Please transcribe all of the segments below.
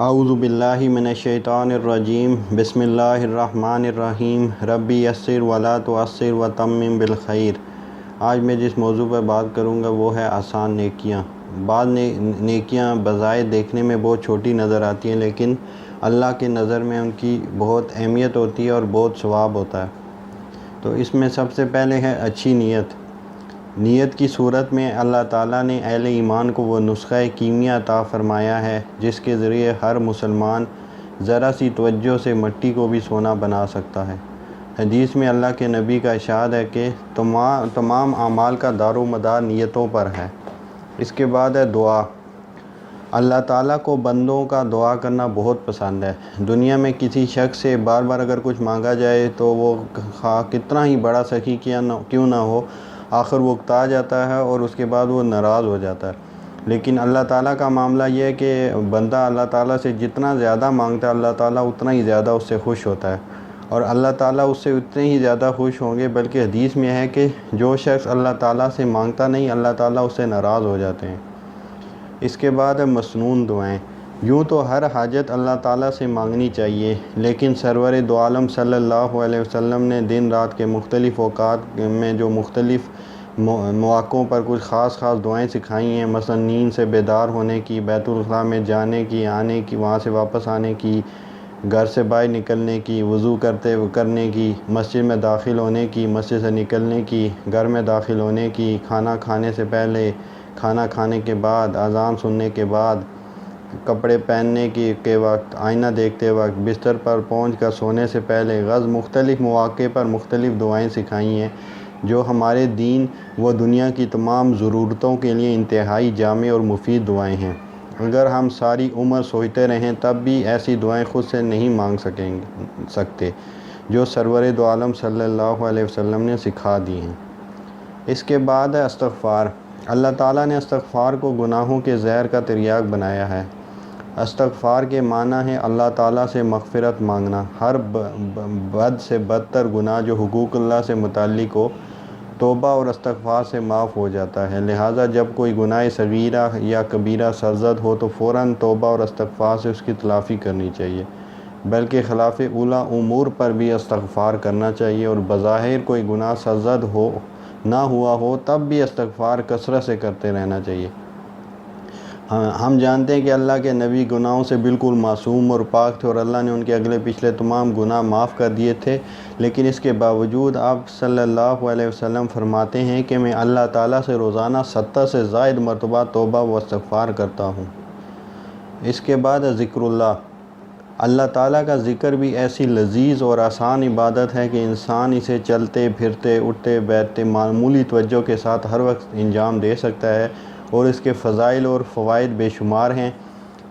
اعوذ باللہ من الشیطان الرجیم بسم اللہ الرحمن الرحیم ربی یسر ولا تعسر وتمم بالخیر۔ آج میں جس موضوع پر بات کروں گا وہ ہے آسان نیکیاں۔ بعض نیکیاں بظاہر دیکھنے میں بہت چھوٹی نظر آتی ہیں، لیکن اللہ کی نظر میں ان کی بہت اہمیت ہوتی ہے اور بہت ثواب ہوتا ہے۔ تو اس میں سب سے پہلے ہے اچھی نیت کی صورت میں اللہ تعالیٰ نے اہل ایمان کو وہ نسخہ کیمیا عطا فرمایا ہے جس کے ذریعے ہر مسلمان ذرا سی توجہ سے مٹی کو بھی سونا بنا سکتا ہے۔ حدیث میں اللہ کے نبی کا ارشاد ہے کہ تمام اعمال کا دار و مدار نیتوں پر ہے۔ اس کے بعد ہے دعا۔ اللہ تعالیٰ کو بندوں کا دعا کرنا بہت پسند ہے۔ دنیا میں کسی شخص سے بار بار اگر کچھ مانگا جائے تو وہ کتنا ہی بڑا سخی کیوں نہ ہو، آخر وہ اکتا جاتا ہے اور اس کے بعد وہ ناراض ہو جاتا ہے۔ لیکن اللہ تعالیٰ کا معاملہ یہ ہے کہ بندہ اللہ تعالیٰ سے جتنا زیادہ مانگتا ہے اللہ تعالیٰ اتنا ہی زیادہ اس سے خوش ہوتا ہے، اور اللہ تعالیٰ اس سے اتنے ہی زیادہ خوش ہوں گے، بلکہ حدیث میں ہے کہ جو شخص اللہ تعالیٰ سے مانگتا نہیں اللہ تعالیٰ اس سے ناراض ہو جاتے ہیں۔ اس کے بعد ہے مسنون دعائیں۔ یوں تو ہر حاجت اللہ تعالیٰ سے مانگنی چاہیے، لیکن سرور دو عالم صلی اللہ علیہ وسلم نے دن رات کے مختلف اوقات میں جو مختلف مواقعوں پر کچھ خاص دعائیں سکھائی ہیں، مثلا نیند سے بیدار ہونے کی، بیت الخلاء میں جانے کی، آنے کی، وہاں سے واپس آنے کی، گھر سے باہر نکلنے کی، وضو کرنے کی، مسجد میں داخل ہونے کی، مسجد سے نکلنے کی، گھر میں داخل ہونے کی، کھانا کھانے سے پہلے، کھانا کھانے کے بعد، اذان سننے کے بعد، کپڑے پہننے کے وقت، آئینہ دیکھتے وقت، بستر پر پہنچ کر سونے سے پہلے، مختلف مواقع پر مختلف دعائیں سکھائی ہیں جو ہمارے دین و دنیا کی تمام ضرورتوں کے لیے انتہائی جامع اور مفید دعائیں ہیں۔ اگر ہم ساری عمر سوچتے رہیں تب بھی ایسی دعائیں خود سے نہیں مانگ سکتے جو سرور دو عالم صلی اللہ علیہ وسلم نے سکھا دی ہیں۔ اس کے بعد ہے استغفار۔ اللہ تعالیٰ نے استغفار کو گناہوں کے زہر کا تریاق بنایا ہے۔ استغفار کے معنی ہے اللہ تعالیٰ سے مغفرت مانگنا۔ ہر بد سے بدتر گناہ جو حقوق اللہ سے متعلق ہو، توبہ اور استغفار سے معاف ہو جاتا ہے۔ لہٰذا جب کوئی گناہ صغیرہ یا کبیرہ سرزد ہو تو فوراً توبہ اور استغفار سے اس کی تلافی کرنی چاہیے، بلکہ خلاف اولیٰ امور پر بھی استغفار کرنا چاہیے، اور بظاہر کوئی گناہ سرزد نہ ہوا ہو تب بھی استغفار کثرت سے کرتے رہنا چاہیے۔ ہم جانتے ہیں کہ اللہ کے نبی گناہوں سے بالکل معصوم اور پاک تھے، اور اللہ نے ان کے اگلے پچھلے تمام گناہ معاف کر دیے تھے، لیکن اس کے باوجود آپ صلی اللہ علیہ وسلم فرماتے ہیں کہ میں اللہ تعالیٰ سے روزانہ 70 سے زائد مرتبہ توبہ و استغفار کرتا ہوں۔ اس کے بعد ذکر اللہ تعالیٰ کا ذکر بھی ایسی لذیذ اور آسان عبادت ہے کہ انسان اسے چلتے پھرتے اٹھتے بیٹھتے معمولی توجہ کے ساتھ ہر وقت انجام دے سکتا ہے، اور اس کے فضائل اور فوائد بے شمار ہیں۔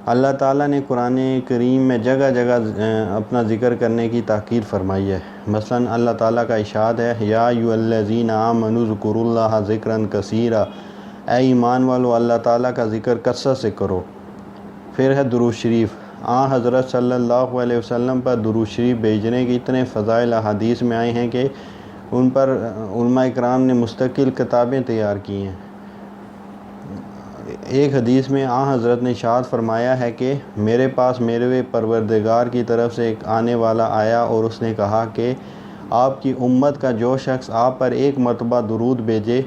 اللہ تعالیٰ نے قرآن کریم میں جگہ جگہ اپنا ذکر کرنے کی تاکید فرمائی ہے۔ مثلا اللہ تعالیٰ کا ارشاد ہے یا ایھا الذین آمنوا اذکروا اللہ ذکرا کثیرا، اے ایمان والو اللہ تعالیٰ کا ذکر کثرت سے کرو۔ پھر ہے درود شریف۔ حضرت صلی اللہ علیہ وسلم پر درود شریف بھیجنے کے اتنے فضائل احادیث میں آئے ہیں کہ ان پر علماء اکرام نے مستقل کتابیں تیار کی ہیں۔ ایک حدیث میں حضرت نے ارشاد فرمایا ہے کہ میرے پاس میرے پروردگار کی طرف سے ایک آنے والا آیا اور اس نے کہا کہ آپ کی امت کا جو شخص آپ پر ایک مرتبہ درود بھیجے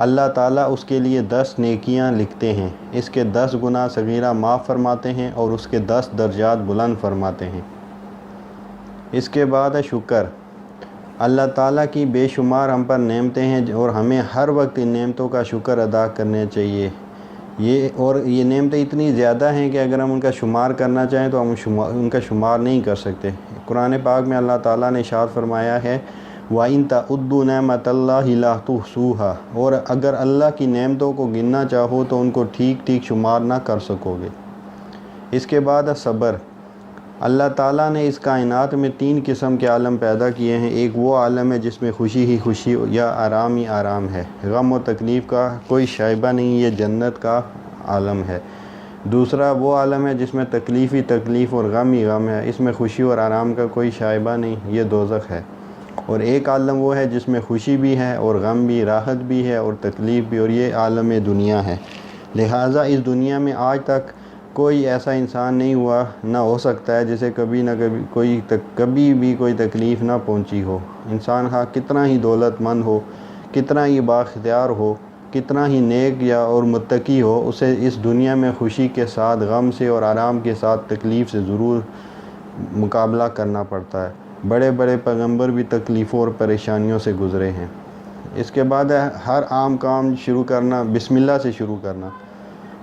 اللہ تعالیٰ اس کے لیے 10 نیکیاں لکھتے ہیں، اس کے 10 گناہ صغیرہ معاف فرماتے ہیں اور اس کے 10 درجات بلند فرماتے ہیں۔ اس کے بعد ہے شکر۔ اللہ تعالیٰ کی بے شمار ہم پر نعمتیں ہیں اور ہمیں ہر وقت ان نعمتوں کا شکر ادا کرنا چاہیے۔ یہ نعمتیں اتنی زیادہ ہیں کہ اگر ہم ان کا شمار کرنا چاہیں تو ہم ان کا شمار نہیں کر سکتے۔ قرآن پاک میں اللہ تعالیٰ نے ارشاد فرمایا ہے وَإِن تَعُدُّوا نِعْمَتَ اللَّهِ لَا تُحْصُوهَا، اور اگر اللہ کی نعمتوں کو گننا چاہو تو ان کو ٹھیک شمار نہ کر سکو گے۔ اس کے بعد ہے صبر۔ اللہ تعالیٰ نے اس کائنات میں 3 قسم کے عالم پیدا کیے ہیں۔ ایک وہ عالم ہے جس میں خوشی ہی خوشی یا آرام ہی آرام ہے، غم و تکلیف کا کوئی شائبہ نہیں، یہ جنت کا عالم ہے۔ دوسرا وہ عالم ہے جس میں تکلیف ہی تکلیف اور غم ہی غم ہے، اس میں خوشی اور آرام کا کوئی شائبہ نہیں، یہ دوزخ ہے۔ اور ایک عالم وہ ہے جس میں خوشی بھی ہے اور غم بھی، راحت بھی ہے اور تکلیف بھی، اور یہ عالم دنیا ہے۔ لہٰذا اس دنیا میں آج تک کوئی ایسا انسان نہیں ہوا نہ ہو سکتا ہے جسے کبھی نہ کبھی بھی کوئی تکلیف نہ پہنچی ہو۔ انسان کتنا ہی دولت مند ہو، کتنا ہی بااختیار ہو، کتنا ہی نیک یا اور متقی ہو، اسے اس دنیا میں خوشی کے ساتھ، غم سے اور آرام کے ساتھ تکلیف سے ضرور مقابلہ کرنا پڑتا ہے۔ بڑے بڑے پیغمبر بھی تکلیفوں اور پریشانیوں سے گزرے ہیں۔ اس کے بعد ہر عام کام شروع کرنا بسم اللہ سے شروع کرنا۔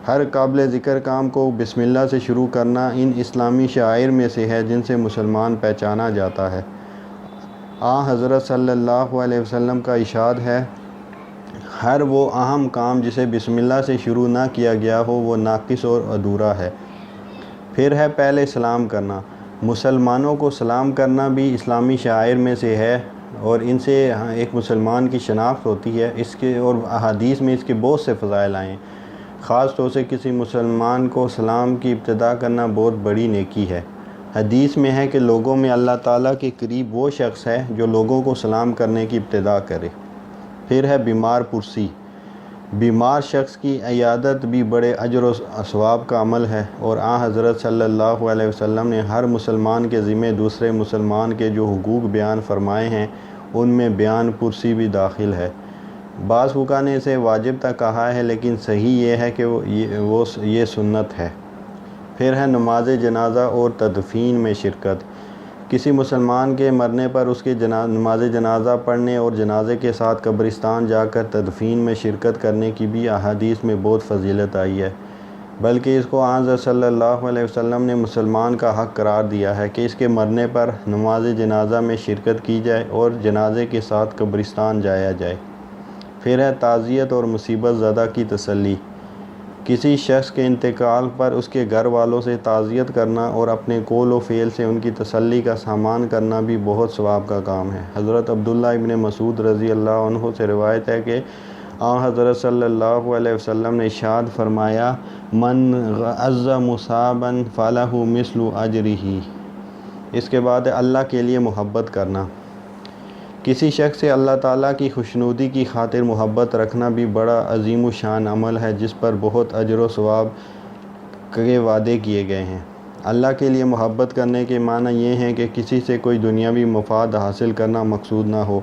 ہر قابل ذکر کام کو بسم اللہ سے شروع کرنا ان اسلامی شعائر میں سے ہے جن سے مسلمان پہچانا جاتا ہے۔ حضرت صلی اللہ علیہ وسلم کا ارشاد ہے، ہر وہ اہم کام جسے بسم اللہ سے شروع نہ کیا گیا ہو وہ ناقص اور ادھورا ہے۔ پھر ہے پہلے سلام کرنا۔ مسلمانوں کو سلام کرنا بھی اسلامی شعائر میں سے ہے اور ان سے ایک مسلمان کی شناخت ہوتی ہے۔ اس کے اور احادیث میں اس کے بہت سے فضائل آئے ہیں۔ خاص طور سے کسی مسلمان کو سلام کی ابتدا کرنا بہت بڑی نیکی ہے۔ حدیث میں ہے کہ لوگوں میں اللہ تعالیٰ کے قریب وہ شخص ہے جو لوگوں کو سلام کرنے کی ابتدا کرے۔ پھر ہے بیمار پرسی۔ بیمار شخص کی عیادت بھی بڑے اجر و ثواب کا عمل ہے اور حضرت صلی اللہ علیہ وسلم نے ہر مسلمان کے ذمہ دوسرے مسلمان کے جو حقوق بیان فرمائے ہیں ان میں بیان پرسی بھی داخل ہے۔ بعض فقہا نے اسے واجب تک کہا ہے لیکن صحیح یہ ہے کہ یہ سنت ہے۔ پھر ہے نماز جنازہ اور تدفین میں شرکت۔ کسی مسلمان کے مرنے پر اس کے نماز جنازہ پڑھنے اور جنازے کے ساتھ قبرستان جا کر تدفین میں شرکت کرنے کی بھی احادیث میں بہت فضیلت آئی ہے، بلکہ اس کو حضرت صلی اللہ علیہ وسلم نے مسلمان کا حق قرار دیا ہے کہ اس کے مرنے پر نماز جنازہ میں شرکت کی جائے اور جنازے کے ساتھ قبرستان جایا جائے۔ پھر ہے تعزیت اور مصیبت زدہ کی تسلی۔ کسی شخص کے انتقال پر اس کے گھر والوں سے تعزیت کرنا اور اپنے قول و فعل سے ان کی تسلی کا سامان کرنا بھی بہت ثواب کا کام ہے۔ حضرت عبداللہ ابن مسعود رضی اللہ عنہ سے روایت ہے کہ حضرت صلی اللہ علیہ وسلم نے ارشاد فرمایا، من عز مصابا فلہ مثل اجرہ۔ اس کے بعد اللہ کے لیے محبت کرنا۔ کسی شخص سے اللہ تعالیٰ کی خوشنودی کی خاطر محبت رکھنا بھی بڑا عظیم و شان عمل ہے جس پر بہت اجر و ثواب کے وعدے کیے گئے ہیں۔ اللہ کے لیے محبت کرنے کے معنی یہ ہیں کہ کسی سے کوئی دنیاوی مفاد حاصل کرنا مقصود نہ ہو،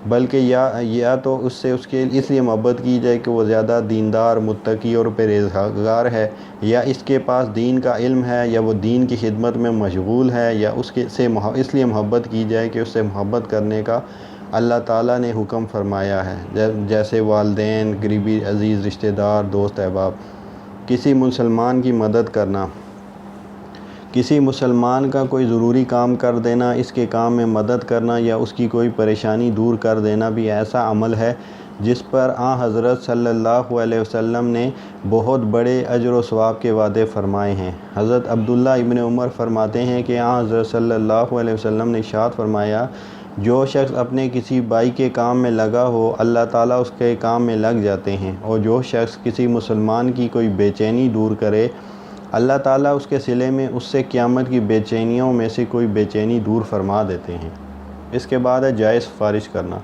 بلکہ یا تو اس سے اس لیے محبت کی جائے کہ وہ زیادہ دیندار، متقی اور پرہیزگار ہے، یا اس کے پاس دین کا علم ہے، یا وہ دین کی خدمت میں مشغول ہے، یا اس لیے محبت کی جائے کہ اس سے محبت کرنے کا اللہ تعالیٰ نے حکم فرمایا ہے، جیسے والدین، قریبی عزیز رشتہ دار، دوست احباب۔ کسی مسلمان کی مدد کرنا۔ کسی مسلمان کا کوئی ضروری کام کر دینا، اس کے کام میں مدد کرنا یا اس کی کوئی پریشانی دور کر دینا بھی ایسا عمل ہے جس پر حضرت صلی اللہ علیہ وسلم نے بہت بڑے اجر و ثواب کے وعدے فرمائے ہیں۔ حضرت عبداللہ ابن عمر فرماتے ہیں کہ حضرت صلی اللہ علیہ وسلم نے ارشاد فرمایا، جو شخص اپنے کسی بھائی کے کام میں لگا ہو اللہ تعالیٰ اس کے کام میں لگ جاتے ہیں، اور جو شخص کسی مسلمان کی کوئی بے چینی دور کرے اللہ تعالیٰ اس کے صلے میں اس سے قیامت کی بے چینیوں میں سے کوئی بے چینی دور فرما دیتے ہیں۔ اس کے بعد ہے جائز سفارش کرنا۔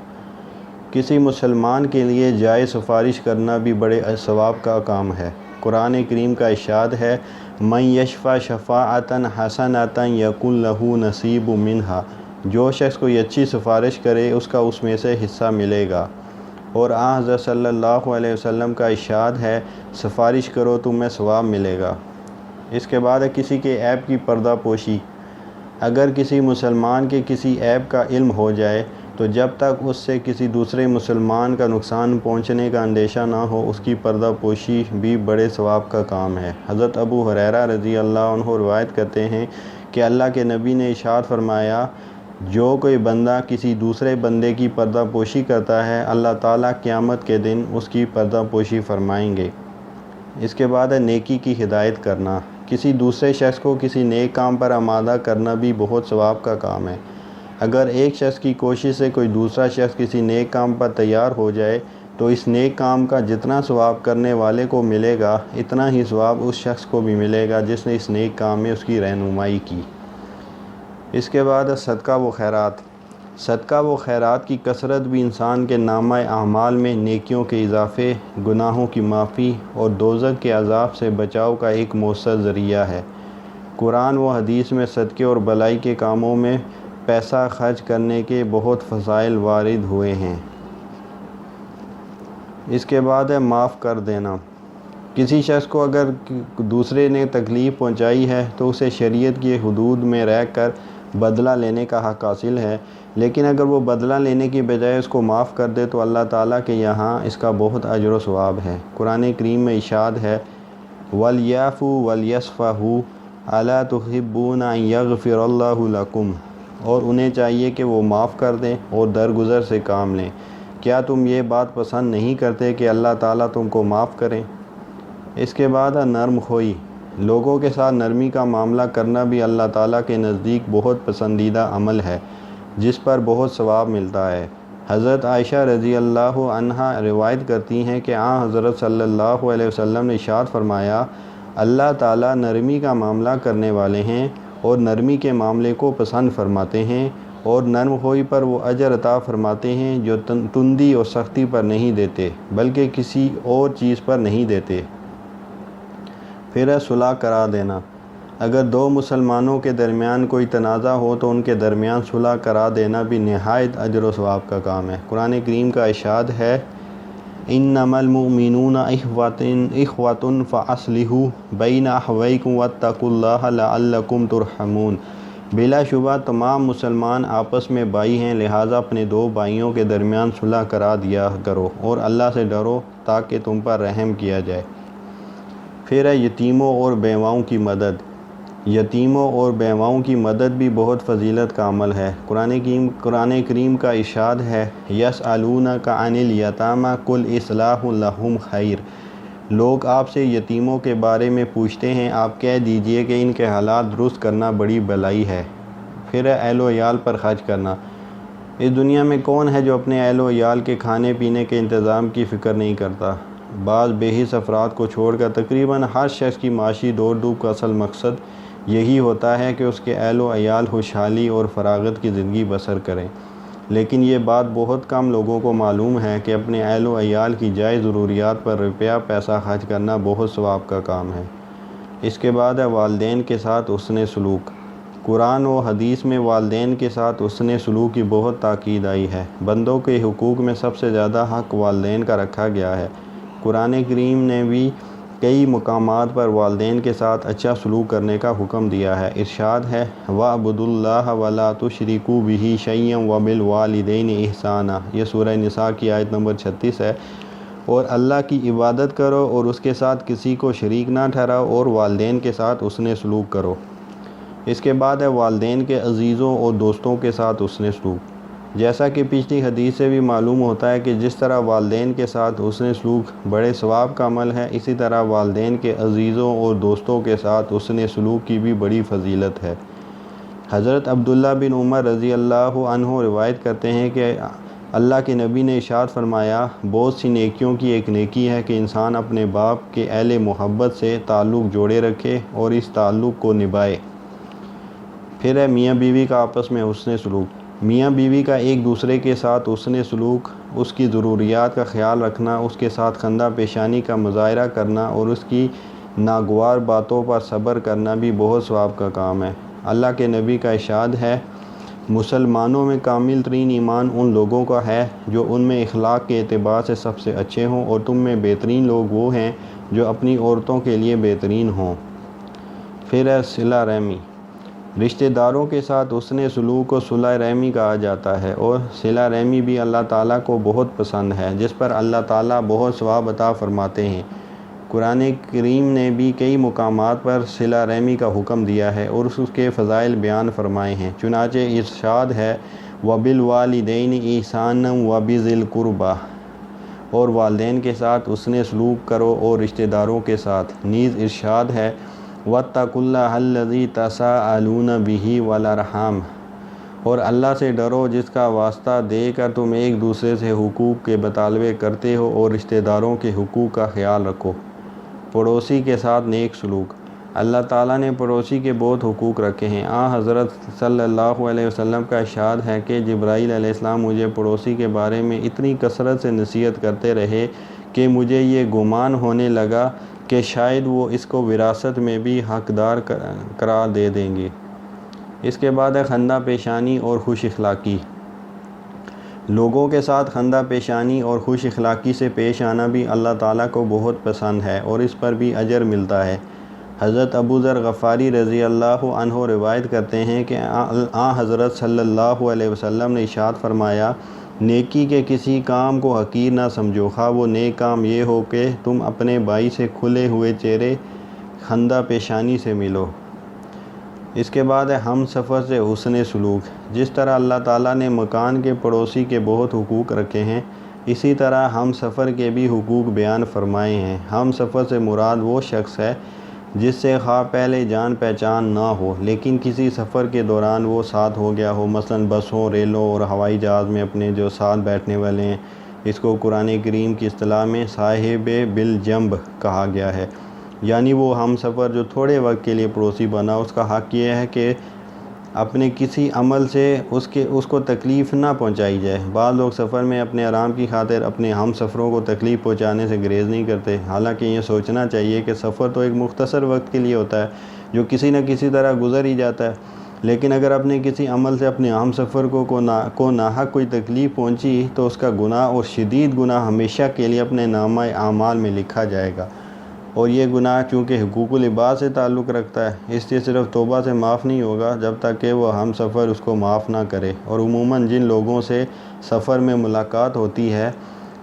کسی مسلمان کے لیے جائز سفارش کرنا بھی بڑے ثواب کا کام ہے۔ قرآن کریم کا ارشاد ہے، من یشفع شفاعۃ حسنۃ یکن لہ نصیب منہا۔ جو شخص کوئی اچھی سفارش کرے اس کا اس میں سے حصہ ملے گا۔ اور حضرت صلی اللہ علیہ وسلم کا ارشاد ہے، سفارش کرو تمہیں ثواب ملے گا۔ اس کے بعد ہے کسی کے عیب کی پردہ پوشی۔ اگر کسی مسلمان کے کسی عیب کا علم ہو جائے تو جب تک اس سے کسی دوسرے مسلمان کا نقصان پہنچنے کا اندیشہ نہ ہو اس کی پردہ پوشی بھی بڑے ثواب کا کام ہے۔ حضرت ابو ہریرہ رضی اللہ عنہ روایت کرتے ہیں کہ اللہ کے نبی نے ارشاد فرمایا، جو کوئی بندہ کسی دوسرے بندے کی پردہ پوشی کرتا ہے اللہ تعالیٰ قیامت کے دن اس کی پردہ پوشی فرمائیں گے۔ اس کے بعد ہے نیکی کی ہدایت کرنا۔ کسی دوسرے شخص کو کسی نیک کام پر آمادہ کرنا بھی بہت ثواب کا کام ہے۔ اگر ایک شخص کی کوشش سے کوئی دوسرا شخص کسی نیک کام پر تیار ہو جائے تو اس نیک کام کا جتنا ثواب کرنے والے کو ملے گا اتنا ہی ثواب اس شخص کو بھی ملے گا جس نے اس نیک کام میں اس کی رہنمائی کی۔ اس کے بعد صدقہ و خیرات۔ صدقہ و خیرات کی کثرت بھی انسان کے نامہ اعمال میں نیکیوں کے اضافے، گناہوں کی معافی اور دوزخ کے عذاب سے بچاؤ کا ایک مؤثر ذریعہ ہے۔ قرآن و حدیث میں صدقے اور بھلائی کے کاموں میں پیسہ خرچ کرنے کے بہت فضائل وارد ہوئے ہیں۔ اس کے بعد ہے معاف کر دینا۔ کسی شخص کو اگر دوسرے نے تکلیف پہنچائی ہے تو اسے شریعت کی حدود میں رہ کر بدلہ لینے کا حق حاصل ہے، لیکن اگر وہ بدلہ لینے کی بجائے اس کو معاف کر دے تو اللہ تعالیٰ کے یہاں اس کا بہت اجر و ثواب ہے۔ قرآن کریم میں ارشاد ہے وَلْيَعْفُوا وَلْيَصْفَحُوا أَلَا تُحِبُّونَ أَن يَغْفِرَ اللَّهُ لَكُمْ، اور انہیں چاہیے کہ وہ معاف کر دیں اور درگزر سے کام لیں۔ کیا تم یہ بات پسند نہیں کرتے کہ اللہ تعالیٰ تم کو معاف کریں؟ اس کے بعد نرم خوئی۔ لوگوں کے ساتھ نرمی کا معاملہ کرنا بھی اللہ تعالیٰ کے نزدیک بہت پسندیدہ عمل ہے، جس پر بہت ثواب ملتا ہے۔ حضرت عائشہ رضی اللہ عنہا روایت کرتی ہیں کہ حضرت صلی اللہ علیہ وسلم نے ارشاد فرمایا، اللہ تعالیٰ نرمی کا معاملہ کرنے والے ہیں اور نرمی کے معاملے کو پسند فرماتے ہیں، اور نرم خوئی پر وہ اجر عطا فرماتے ہیں جو تندی اور سختی پر نہیں دیتے بلکہ کسی اور چیز پر نہیں دیتے۔ پھر صلح کرا دینا۔ اگر دو مسلمانوں کے درمیان کوئی تنازع ہو تو ان کے درمیان صلح کرا دینا بھی نہایت اجر و ثواب کا کام ہے۔ قرآن کریم کا ارشاد ہے انما المؤمنون اخوة فاصلحوا بین اخویکم واتقوا اللہ لعلکم ترحمون۔ بلا شبہ تمام مسلمان آپس میں بھائی ہیں، لہٰذا اپنے دو بھائیوں کے درمیان صلح کرا دیا کرو اور اللہ سے ڈرو تاکہ تم پر رحم کیا جائے۔ پھر ہے یتیموں اور بیواؤں کی مدد۔ یتیموں اور بیواؤں کی مدد بھی بہت فضیلت کا عمل ہے۔ قرآن کریم کا ارشاد ہے یسألونک عن الیتامی قل اصلاح لہم خیر۔ لوگ آپ سے یتیموں کے بارے میں پوچھتے ہیں، آپ کہہ دیجئے کہ ان کے حالات درست کرنا بڑی بھلائی ہے۔ پھر ہے اہل و عیال پر خرچ کرنا۔ اس دنیا میں کون ہے جو اپنے اہل و عیال کے کھانے پینے کے انتظام کی فکر نہیں کرتا؟ بعض بے حس افراد کو چھوڑ کر تقریباً ہر شخص کی معاشی دوڑ دھوپ کا اصل مقصد یہی ہوتا ہے کہ اس کے اہل و عیال خوشحالی اور فراغت کی زندگی بسر کریں، لیکن یہ بات بہت کم لوگوں کو معلوم ہے کہ اپنے اہل و عیال کی جائز ضروریات پر روپیہ پیسہ خرچ کرنا بہت ثواب کا کام ہے۔ اس کے بعد ہے والدین کے ساتھ حسن سلوک۔ قرآن و حدیث میں والدین کے ساتھ حسن سلوک کی بہت تاکید آئی ہے۔ بندوں کے حقوق میں سب سے زیادہ حق والدین کا رکھا گیا ہے۔ قرآن کریم نے بھی کئی مقامات پر والدین کے ساتھ اچھا سلوک کرنے کا حکم دیا ہے۔ ارشاد ہے وَاعْبُدُوا اللَّهَ وَلَا تُشْرِكُوا بِهِ شَيْئًا وَبِالْوَالِدَيْنِ إِحْسَانًا۔ یہ سورہ نساء کی آیت نمبر 36 ہے۔ اور اللہ کی عبادت کرو اور اس کے ساتھ کسی کو شریک نہ ٹھہراؤ اور والدین کے ساتھ حسن سلوک کرو۔ اس کے بعد ہے والدین کے عزیزوں اور دوستوں کے ساتھ حسن سلوک۔ جیسا کہ پچھلی حدیث سے بھی معلوم ہوتا ہے کہ جس طرح والدین کے ساتھ حسن سلوک بڑے ثواب کا عمل ہے، اسی طرح والدین کے عزیزوں اور دوستوں کے ساتھ حسن سلوک کی بھی بڑی فضیلت ہے۔ حضرت عبداللہ بن عمر رضی اللہ عنہ روایت کرتے ہیں کہ اللہ کے نبی نے ارشاد فرمایا، بہت سی نیکیوں کی ایک نیکی ہے کہ انسان اپنے باپ کے اہل محبت سے تعلق جوڑے رکھے اور اس تعلق کو نبھائے۔ پھر ہے میاں بیوی کا آپس میں حسن سلوک۔ میاں بیوی کا ایک دوسرے کے ساتھ حسن سلوک، اس کی ضروریات کا خیال رکھنا، اس کے ساتھ خندہ پیشانی کا مظاہرہ کرنا اور اس کی ناگوار باتوں پر صبر کرنا بھی بہت ثواب کا کام ہے۔ اللہ کے نبی کا ارشاد ہے مسلمانوں میں کامل ترین ایمان ان لوگوں کا ہے جو ان میں اخلاق کے اعتبار سے سب سے اچھے ہوں، اور تم میں بہترین لوگ وہ ہیں جو اپنی عورتوں کے لیے بہترین ہوں۔ پھر ہے صلہ رحمی۔ رشتہ داروں کے ساتھ حسن سلوک کو صلہ رحمی کہا جاتا ہے، اور صلہ رحمی بھی اللہ تعالیٰ کو بہت پسند ہے، جس پر اللہ تعالیٰ بہت ثواب عطا فرماتے ہیں۔ قرآن کریم نے بھی کئی مقامات پر صلہ رحمی کا حکم دیا ہے اور اس کے فضائل بیان فرمائے ہیں۔ چنانچہ ارشاد ہے وَبِالْوَالِدَيْنِ إِحْسَانًا وَبِذِي الْقُرْبَىٰ، اور والدین کے ساتھ حسن سلوک کرو اور رشتہ داروں کے ساتھ۔ نیز ارشاد ہے وَاتَّقُوا اللَّهَ الَّذِي تَسَاءَلُونَ بِهِ وَالْأَرْحَامَ، اور اللہ سے ڈرو جس کا واسطہ دے کر تم ایک دوسرے سے حقوق کے مطالبے کرتے ہو اور رشتہ داروں کے حقوق کا خیال رکھو۔ پڑوسی کے ساتھ نیک سلوک۔ اللہ تعالیٰ نے پڑوسی کے بہت حقوق رکھے ہیں۔ حضرت صلی اللہ علیہ وسلم کا ارشاد ہے کہ جبرائیل علیہ السلام مجھے پڑوسی کے بارے میں اتنی کثرت سے نصیحت کرتے رہے کہ مجھے یہ گمان ہونے لگا کہ شاید وہ اس کو وراثت میں بھی حقدار قرار دے دیں گے۔ اس کے بعد ہے خندہ پیشانی اور خوش اخلاقی۔ لوگوں کے ساتھ خندہ پیشانی اور خوش اخلاقی سے پیش آنا بھی اللہ تعالیٰ کو بہت پسند ہے اور اس پر بھی اجر ملتا ہے۔ حضرت ابو ذر غفاری رضی اللہ عنہ روایت کرتے ہیں کہ حضرت صلی اللہ علیہ وسلم نے ارشاد فرمایا، نیکی کے کسی کام کو حقیر نہ سمجھو، خواہ وہ نیک کام یہ ہو کہ تم اپنے بھائی سے کھلے ہوئے چہرے خندہ پیشانی سے ملو۔ اس کے بعد ہے ہم سفر سے حسن سلوک۔ جس طرح اللہ تعالیٰ نے مکان کے پڑوسی کے بہت حقوق رکھے ہیں، اسی طرح ہم سفر کے بھی حقوق بیان فرمائے ہیں۔ ہم سفر سے مراد وہ شخص ہے جس سے خواہ پہلے جان پہچان نہ ہو لیکن کسی سفر کے دوران وہ ساتھ ہو گیا ہو، مثلا بسوں، ریلوں اور ہوائی جہاز میں اپنے جو ساتھ بیٹھنے والے ہیں، اس کو قرآن کریم کی اصطلاح میں صاحب بالجنب کہا گیا ہے۔ یعنی وہ ہم سفر جو تھوڑے وقت کے لیے پڑوسی بنا، اس کا حق یہ ہے کہ اپنے کسی عمل سے اس کو تکلیف نہ پہنچائی جائے۔ بعض لوگ سفر میں اپنے آرام کی خاطر اپنے ہم سفروں کو تکلیف پہنچانے سے گریز نہیں کرتے، حالانکہ یہ سوچنا چاہیے کہ سفر تو ایک مختصر وقت کے لیے ہوتا ہے جو کسی نہ کسی طرح گزر ہی جاتا ہے، لیکن اگر اپنے کسی عمل سے اپنے ہم سفر کو ناحق کوئی تکلیف پہنچی تو اس کا گناہ اور شدید گناہ ہمیشہ کے لیے اپنے نامہ اعمال میں لکھا جائے گا، اور یہ گناہ چونکہ حقوق العباد سے تعلق رکھتا ہے اس لیے صرف توبہ سے معاف نہیں ہوگا جب تک کہ وہ ہم سفر اس کو معاف نہ کرے۔ اور عموماً جن لوگوں سے سفر میں ملاقات ہوتی ہے،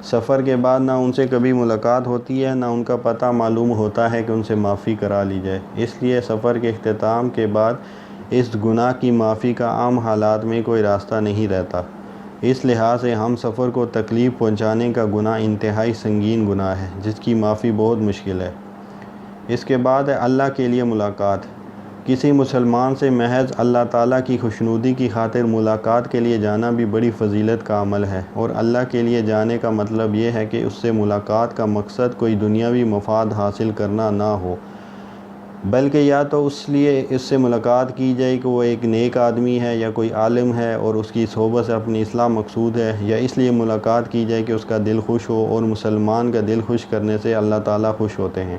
سفر کے بعد نہ ان سے کبھی ملاقات ہوتی ہے نہ ان کا پتہ معلوم ہوتا ہے کہ ان سے معافی کرا لی جائے۔ اس لیے سفر کے اختتام کے بعد اس گناہ کی معافی کا عام حالات میں کوئی راستہ نہیں رہتا۔ اس لحاظ سے ہم سفر کو تکلیف پہنچانے کا گناہ انتہائی سنگین گناہ ہے جس کی معافی بہت مشکل ہے۔ اس کے بعد ہے اللہ کے لیے ملاقات۔ کسی مسلمان سے محض اللہ تعالیٰ کی خوشنودی کی خاطر ملاقات کے لیے جانا بھی بڑی فضیلت کا عمل ہے، اور اللہ کے لیے جانے کا مطلب یہ ہے کہ اس سے ملاقات کا مقصد کوئی دنیاوی مفاد حاصل کرنا نہ ہو، بلکہ یا تو اس لیے اس سے ملاقات کی جائے کہ وہ ایک نیک آدمی ہے یا کوئی عالم ہے اور اس کی صحبت سے اپنی اصلاح مقصود ہے، یا اس لیے ملاقات کی جائے کہ اس کا دل خوش ہو، اور مسلمان کا دل خوش کرنے سے اللہ تعالیٰ خوش ہوتے ہیں۔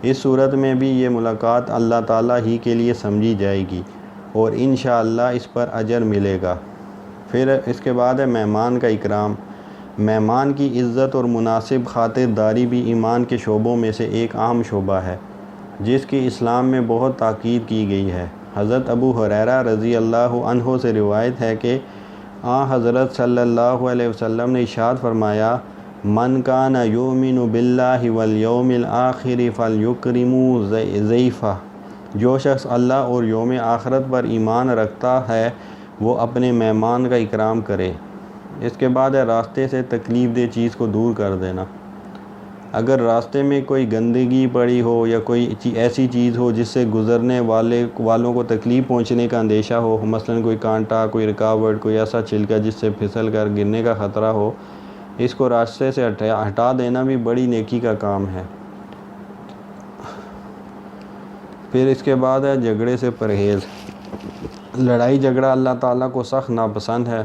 اس صورت میں بھی یہ ملاقات اللہ تعالیٰ ہی کے لیے سمجھی جائے گی اور انشاءاللہ اس پر اجر ملے گا۔ پھر اس کے بعد ہے مہمان کا اکرام۔ مہمان کی عزت اور مناسب خاطرداری بھی ایمان کے شعبوں میں سے ایک اہم شعبہ ہے جس کی اسلام میں بہت تاکید کی گئی ہے۔ حضرت ابو ہریرہ رضی اللہ عنہ سے روایت ہے کہ حضرت صلی اللہ علیہ وسلم نے ارشاد فرمایا، من کان یؤمن باللہ والیوم الآخر فلیکرم ضیفہ۔ جو شخص اللہ اور یوم آخرت پر ایمان رکھتا ہے وہ اپنے مہمان کا اکرام کرے۔ اس کے بعد ہے راستے سے تکلیف دہ چیز کو دور کر دینا۔ اگر راستے میں کوئی گندگی پڑی ہو یا کوئی ایسی چیز ہو جس سے گزرنے والوں کو تکلیف پہنچنے کا اندیشہ ہو، مثلا کوئی کانٹا، کوئی رکاوٹ، کوئی ایسا چھلکا جس سے پھسل کر گرنے کا خطرہ ہو، اس کو راستے سے ہٹا دینا بھی بڑی نیکی کا کام ہے۔ پھر اس کے بعد ہے جھگڑے سے پرہیز۔ لڑائی جھگڑا اللہ تعالیٰ کو سخت ناپسند ہے۔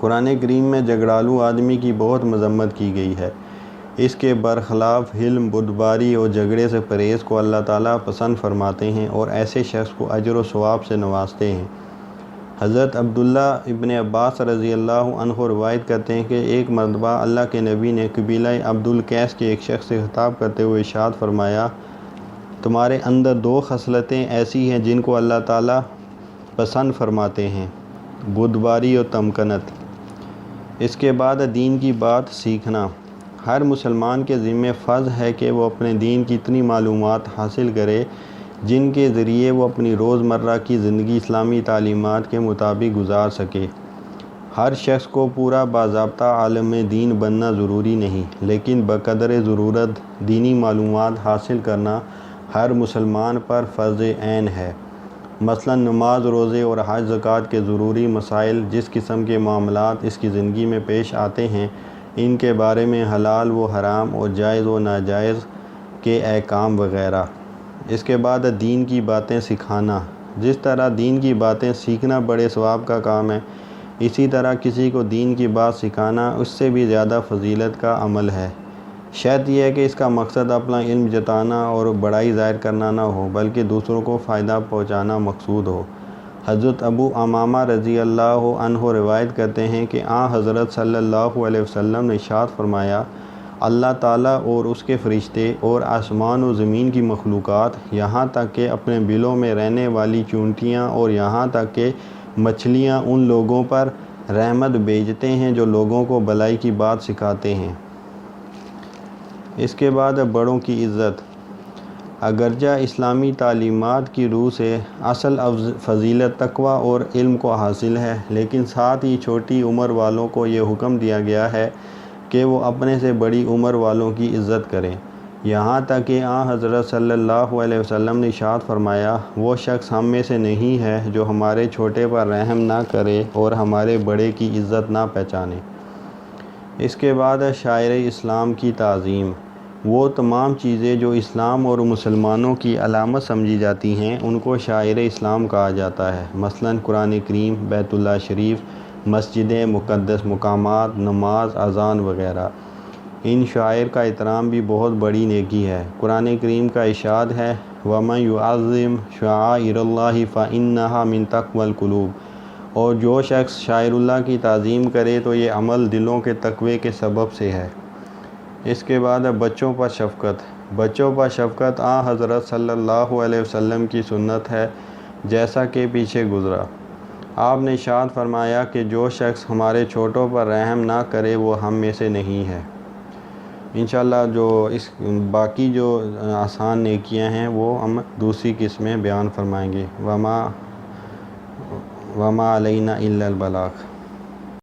قرآن کریم میں جھگڑالو آدمی کی بہت مذمت کی گئی ہے۔ اس کے برخلاف حلم، بردباری اور جھگڑے سے پرہیز کو اللہ تعالیٰ پسند فرماتے ہیں اور ایسے شخص کو اجر و ثواب سے نوازتے ہیں۔ حضرت عبداللہ ابن عباس رضی اللہ عنہ روایت کرتے ہیں کہ ایک مرتبہ اللہ کے نبی نے قبیلہ عبد القیس کے ایک شخص سے خطاب کرتے ہوئے ارشاد فرمایا، تمہارے اندر دو خصلتیں ایسی ہیں جن کو اللہ تعالیٰ پسند فرماتے ہیں، بردباری اور تمکنت۔ اس کے بعد دین کی بات سیکھنا۔ ہر مسلمان کے ذمہ فرض ہے کہ وہ اپنے دین کی اتنی معلومات حاصل کرے جن کے ذریعے وہ اپنی روزمرہ کی زندگی اسلامی تعلیمات کے مطابق گزار سکے۔ ہر شخص کو پورا باضابطہ عالم دین بننا ضروری نہیں، لیکن بقدر ضرورت دینی معلومات حاصل کرنا ہر مسلمان پر فرض عین ہے۔ مثلا نماز، روزے اور حج زکوٰۃ کے ضروری مسائل، جس قسم کے معاملات اس کی زندگی میں پیش آتے ہیں، ان کے بارے میں حلال و حرام اور جائز و ناجائز کے احکام وغیرہ۔ اس کے بعد دین کی باتیں سکھانا۔ جس طرح دین کی باتیں سیکھنا بڑے ثواب کا کام ہے، اسی طرح کسی کو دین کی بات سکھانا اس سے بھی زیادہ فضیلت کا عمل ہے۔ شرط یہ ہے کہ اس کا مقصد اپنا علم جتانا اور بڑائی ظاہر کرنا نہ ہو، بلکہ دوسروں کو فائدہ پہنچانا مقصود ہو۔ حضرت ابو امامہ رضی اللہ عنہ روایت کرتے ہیں کہ حضرت صلی اللہ علیہ وسلم نے ارشاد فرمایا، اللہ تعالیٰ اور اس کے فرشتے اور آسمان و زمین کی مخلوقات، یہاں تک کہ اپنے بلوں میں رہنے والی چونٹیاں اور یہاں تک کہ مچھلیاں ان لوگوں پر رحمت بھیجتے ہیں جو لوگوں کو بھلائی کی بات سکھاتے ہیں۔ اس کے بعد بڑوں کی عزت۔ اگرچہ اسلامی تعلیمات کی روح سے اصل فضیلت تقویٰ اور علم کو حاصل ہے، لیکن ساتھ ہی چھوٹی عمر والوں کو یہ حکم دیا گیا ہے کہ وہ اپنے سے بڑی عمر والوں کی عزت کریں۔ یہاں تک کہ حضرت صلی اللہ علیہ وسلم نے ارشاد فرمایا، وہ شخص ہم میں سے نہیں ہے جو ہمارے چھوٹے پر رحم نہ کرے اور ہمارے بڑے کی عزت نہ پہچانے۔ اس کے بعد شاعر اسلام کی تعظیم۔ وہ تمام چیزیں جو اسلام اور مسلمانوں کی علامت سمجھی جاتی ہیں ان کو شاعر اسلام کہا جاتا ہے، مثلاً قرآن کریم، بیت اللہ شریف، مسجدیں، مقدس مقامات، نماز، اذان وغیرہ۔ ان شاعر کا احترام بھی بہت بڑی نیکی ہے۔ قرآن کریم کا ارشاد ہے، وَمَن يُعَظِّمْ شَعَائِرَ اللَّهِ فَإِنَّهَا مِن تَقْوَى الْقُلُوبِ، اور جو شخص شاعر اللہ کی تعظیم کرے تو یہ عمل دلوں کے تقوی کے سبب سے ہے۔ اس کے بعد بچوں پر شفقت۔ بچوں پر شفقت حضرت صلی اللہ علیہ وسلم کی سنت ہے، جیسا کہ پیچھے گزرا۔ آپ نے ارشاد فرمایا کہ جو شخص ہمارے چھوٹوں پر رحم نہ کرے وہ ہم میں سے نہیں ہے۔ انشاءاللہ باقی جو آسان نیکیاں ہیں وہ ہم دوسری قسم میں بیان فرمائیں گے۔ وما علینا الا البلاغ۔